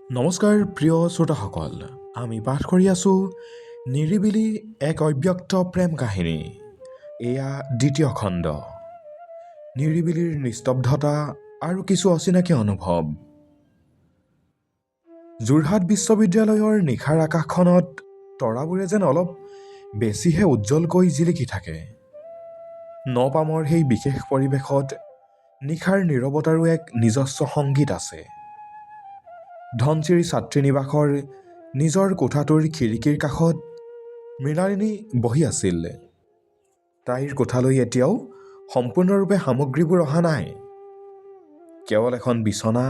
নমস্কাৰ প্ৰিয় শ্ৰোতাসকল, আমি পাঠ কৰি আছোঁ নিৰিবিলি এক অব্যক্ত প্ৰেম কাহিনী। এয়া দ্বিতীয় খণ্ড, নিৰিবিলিৰ নিস্তব্ধতা আৰু কিছু অচিনাকি অনুভৱ। যোৰহাট বিশ্ববিদ্যালয়ৰ নিশাৰ আকাশখনত তৰাবোৰে যেন অলপ বেছিহে উজ্জ্বলকৈ জিলিকি থাকে। নপামৰ সেই বিশেষ পৰিৱেশত নিশাৰ নীৰৱতাৰো এক নিজস্ব সংগীত আছে। ধনচিৰি ছাত্ৰীনিবাসৰ নিজৰ কোঠাটোৰ খিৰিকীৰ কাষত মৃণালিনী বহি আছিল। তাইৰ কোঠালৈ এতিয়াও সম্পূৰ্ণৰূপে সামগ্ৰীবোৰ অহা নাই। কেৱল এখন বিচনা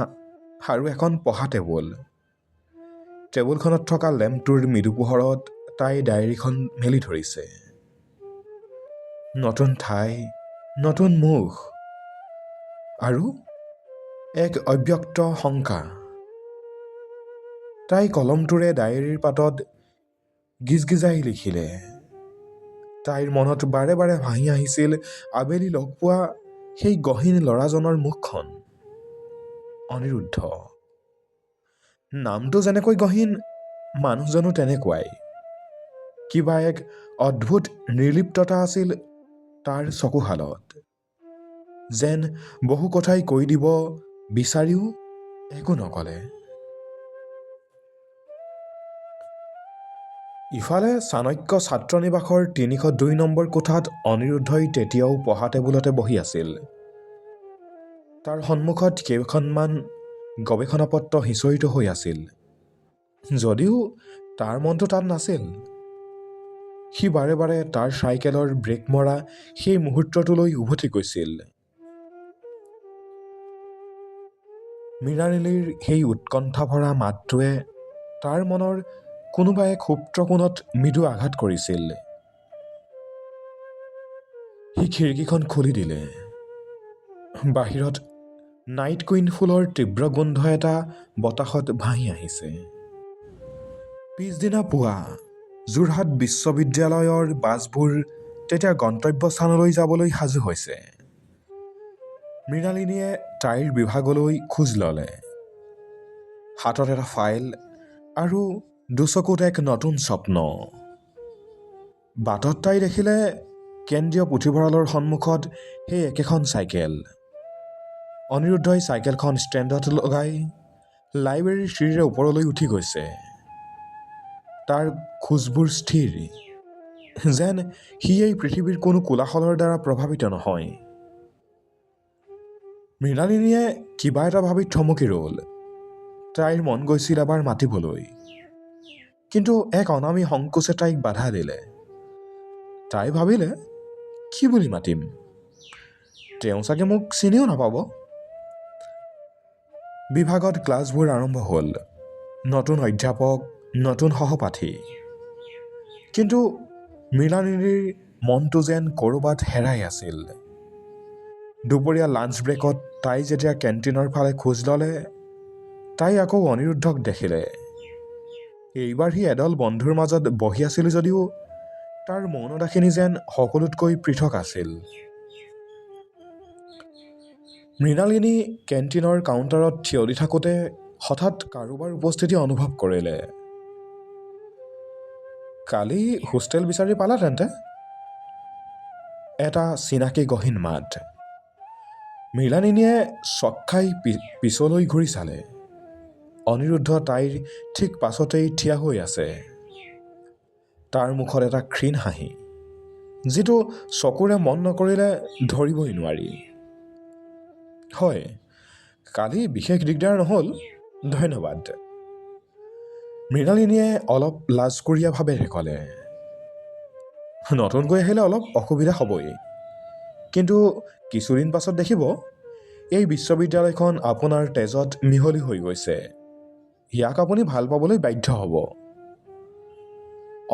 আৰু এখন পঢ়া টেবুল। টেবুলখনত থকা লেম্পটোৰ মৃদু পোহৰত তাই ডায়েৰীখন মেলি ধৰিছে। নতুন ঠাই, নতুন মুখ আৰু এক অব্যক্ত শংকা। তাই কলমটোৰে ডায়েৰীৰ পাতত গিজগিজাই লিখিলে। তাইৰ মনত বাৰে বাৰে ভাহি আহিছিল আবেলি লগ পোৱা সেই গহীন ল'ৰাজনৰ মুখখন। অনিৰুদ্ধ। নামটো যেনেকৈ গহীন, মানুহজনো তেনেকুৱাই। কিবা এক অদ্ভুত নিৰ্লিপ্ততা আছিল তাৰ চকুহালত। যেন বহু কথাই কৈ দিব বিচাৰিও একো নকলে। ইফালে চাণক্য ছাত্ৰনিবাসৰ ৩০২ নম্বৰ কোঠাত অনিৰুদ্ধই তেতিয়াও পঢ়া টেবুলতে বহি আছিল। তাৰ সন্মুখত কেইখনমান গৱেষণা পত্ৰ সিঁচৰিত হৈ আছিল। যদিও তাৰ মনটো তাত নাছিল। সি বাৰে বাৰে তাৰ চাইকেলৰ ব্ৰেক মৰা সেই মুহূৰ্তটোলৈ উভতি গৈছিল। মৃণালিনীৰ সেই উৎকণ্ঠা ভৰা মাতটোৱে তাৰ মনৰ কোনোবা এক সুপ্ত কোণত মৃদু আঘাত কৰিছিল। সি খিৰিকীখন খুলি দিলে। বাহিৰত নাইট কুইন ফুলৰ তীব্ৰ গোন্ধ এটা বতাহত ভাহি আহিছে। পিছদিনা পুৱা যোৰহাট বিশ্ববিদ্যালয়ৰ বাছবোৰ তেতিয়া গন্তব্যস্থানলৈ যাবলৈ সাজু হৈছে। মৃণালিনীয়ে তাইৰ বিভাগলৈ খোজ ল'লে। হাতত এটা ফাইল আৰু দুচকুত এক নতুন স্বপ্ন। বাটত তাই দেখিলে কেন্দ্ৰীয় পুথিভঁৰালৰ সন্মুখত সেই একেখন চাইকেল। অনিৰুদ্ধই চাইকেলখন ষ্টেণ্ডত লগাই লাইব্ৰেৰীৰ চিৰিৰে ওপৰলৈ উঠি গৈছে। তাৰ খোজবোৰ স্থিৰ, যেন সি এই পৃথিৱীৰ কোনো কোলাহলৰ দ্বাৰা প্ৰভাৱিত নহয়। মৃণালিনীয়ে কিবা এটা ভাবি থমকি ৰ'ল। তাইৰ মন গৈছিল এবাৰ মাতিবলৈ, কিন্তু এক অনামী সংকোচে তাইক বাধা দিলে। তাই ভাবিলে, কি বুলি মাতিম? তেওঁ চাগে মোক চিনিও নাপাব। বিভাগত ক্লাছবোৰ আৰম্ভ হ'ল। নতুন অধ্যাপক, নতুন সহপাঠী। কিন্তু মৃণালিনীৰ মনটো যেন ক'ৰবাত হেৰাই আছিল। দুপৰীয়া লাঞ্চ ব্ৰেকত তাই যেতিয়া কেণ্টিনৰ ফালে খোজ ল'লে, তাই আকৌ অনিৰুদ্ধক দেখিলে। এইবাৰ সি এদল বন্ধুৰ মাজত বহি আছিল যদিও তাৰ মৌনতাখিনি যেন সকলোতকৈ পৃথক আছিল। মৃণালিনী কেণ্টিনৰ কাউণ্টাৰত থিয় দি থাকোঁতে হঠাৎ কাৰোবাৰ উপস্থিতি অনুভৱ কৰিলে। কালি হোষ্টেল বিচাৰি পালা তেন্তে? এটা চিনাকি গহীন মাত। মৃণালিনীয়ে চক খাই পিছলৈ ঘূৰি চালে। অনিৰুদ্ধ তাইৰ ঠিক পাছতেই থিয় হৈ আছে। তাৰ মুখত এটা ক্ষীণ হাঁহি, যিটো চকুৰে মন নকৰিলে ধৰিবই নোৱাৰি। হয়, কালি বিশেষ দিগদাৰ নহ'ল, ধন্যবাদ। মৃণালিনীয়ে অলপ লাজকুৰীয়াভাৱে ক'লে। নতুনকৈ আহিলে অলপ অসুবিধা হ'বই, কিন্তু কিছুদিন পাছত দেখিব এই বিশ্ববিদ্যালয়খন আপোনাৰ তেজত মিহলি হৈ গৈছে। ইয়াক আপুনি ভাল পাবলৈ বাধ্য হ'ব।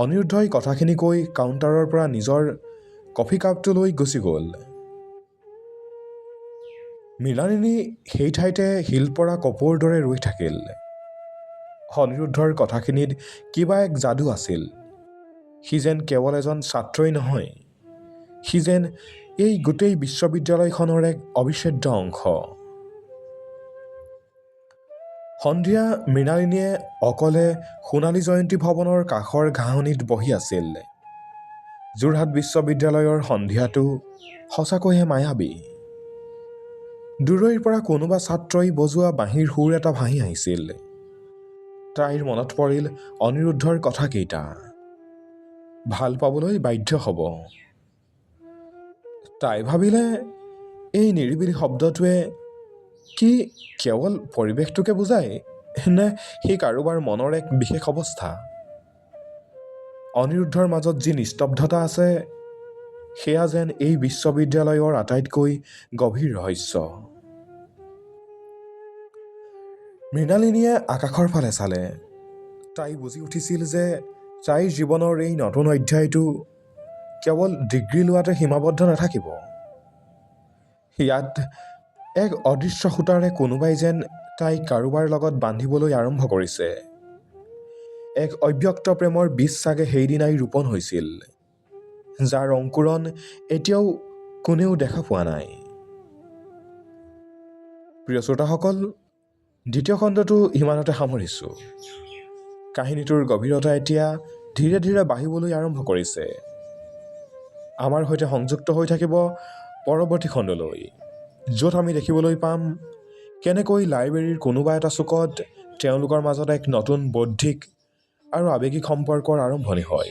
অনিৰুদ্ধই কথাখিনি কৈ কাউণ্টাৰৰ পৰা নিজৰ কফি কাপটো লৈ গুচি গ'ল। মৃণালিনী সেই ঠাইতে শিল পৰা কপৌৰ দৰে ৰৈ থাকিল। অনিৰুদ্ধৰ কথাখিনিত কিবা এক যাদু আছিল। সি যেন কেৱল এজন ছাত্ৰই নহয়, সি যেন এই গোটেই বিশ্ববিদ্যালয়খনৰ এক অবিচ্ছেদ্য অংশ। সন্ধিয়া মৃণালিনীয়ে অকলে সোণালী জয়ন্তী ভৱনৰ কাষৰ ঘাঁহনিত বহি আছিল। যোৰহাট বিশ্ববিদ্যালয়ৰ সন্ধিয়াটো সঁচাকৈয়ে মায়াবী। দূৰৈৰ পৰা কোনোবা ছাত্ৰই বজোৱা বাঁহীৰ সুৰ এটা ভাহি আহিছিল। তাইৰ মনত পৰিল অনিৰুদ্ধৰ কথাকেইটা। ভাল পাবলৈ বাধ্য হ'ব। তাই ভাবিলে এই নিৰিবিলি শব্দটোৱে কি কেৱল পৰিৱেশটোকে বুজায়, নে সি কাৰোবাৰ মনৰ এক বিশেষ অৱস্থা? অনিৰুদ্ধৰ মাজত যি নিস্তব্ধতা আছে, সেয়া যেন এই বিশ্ববিদ্যালয়ৰ আটাইতকৈ গভীৰ ৰহস্য। মৃণালিনীয়ে আকাশৰ ফালে চালে। তাই বুজি উঠিছিল যে তাইৰ জীৱনৰ এই নতুন অধ্যায়টো কেৱল ডিগ্ৰী লোৱাতে সীমাবদ্ধ নাথাকিব। ইয়াত এক অদৃশ্য সূতাৰে কোনোবাই যেন তাইক কাৰোবাৰ লগত বান্ধিবলৈ আৰম্ভ কৰিছে। এক অব্যক্ত প্ৰেমৰ বীজ চাগে সেইদিনাই ৰোপণ হৈছিল, যাৰ অংকুৰণ এতিয়াও কোনেও দেখা পোৱা নাই। প্ৰিয় শ্ৰোতাসকল, দ্বিতীয় খণ্ডটো ইমানতে সামৰিছোঁ। কাহিনীটোৰ গভীৰতা এতিয়া ধীৰে ধীৰে বাঢ়িবলৈ আৰম্ভ কৰিছে। আমাৰ সৈতে সংযুক্ত হৈ থাকিব পৰৱৰ্তী খণ্ডলৈ, য'ত আমি দেখিবলৈ পাম কেনেকৈ লাইব্ৰেৰীৰ কোনোবা এটা চুকত তেওঁলোকৰ মাজত এক নতুন বৌদ্ধিক আৰু আৱেগিক সম্পৰ্কৰ আৰম্ভণি হয়।